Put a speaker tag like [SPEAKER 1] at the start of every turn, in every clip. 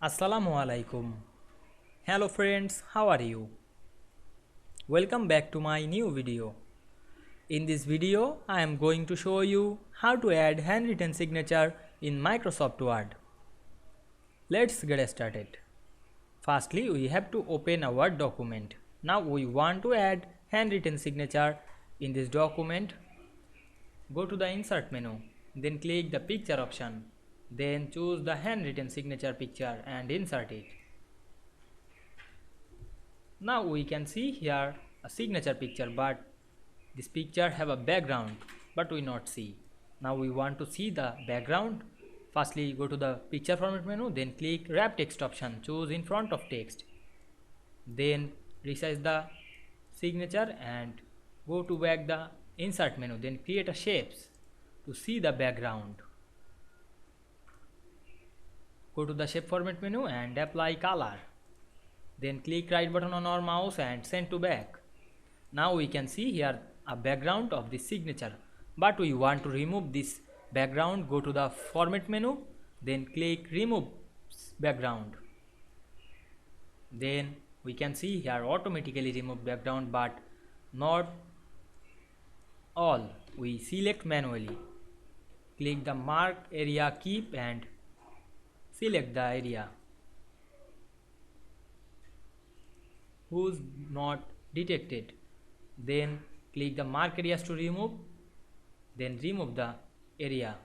[SPEAKER 1] Assalamu Walaikum. Hello friends, how are you? Welcome back to my new video. In this video, I am going to show you how to add handwritten signature in Microsoft Word. Let's get started. Firstly, we have to open a Word document. Now we want to add handwritten signature in this document. Go to the Insert menu, then click the Picture option. Then choose the handwritten signature picture and insert it. Now we can see here a signature picture, but this picture have a background but we not see. Now we want to see the background. Firstly, go to the picture format menu, then click wrap text option, choose in front of text, then resize the signature and go to back the insert menu, then create a shapes to see the background. Go to the shape format menu and apply color, then click right button on our mouse and send to back. Now we can see here a background of this signature, but we want to remove this background. Go to the format menu, then click remove background. Then we can see here automatically remove background, but not all. We select manually. Click the mark area, keep and select the area who's not detected. Then click the mark areas to remove, then remove the area.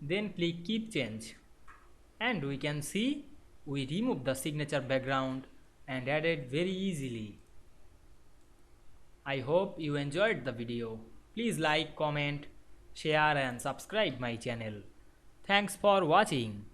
[SPEAKER 1] Then click keep change, and we can see we remove the signature background and added very easily. I hope you enjoyed the video. Please like, comment, share and subscribe my channel. Thanks for watching.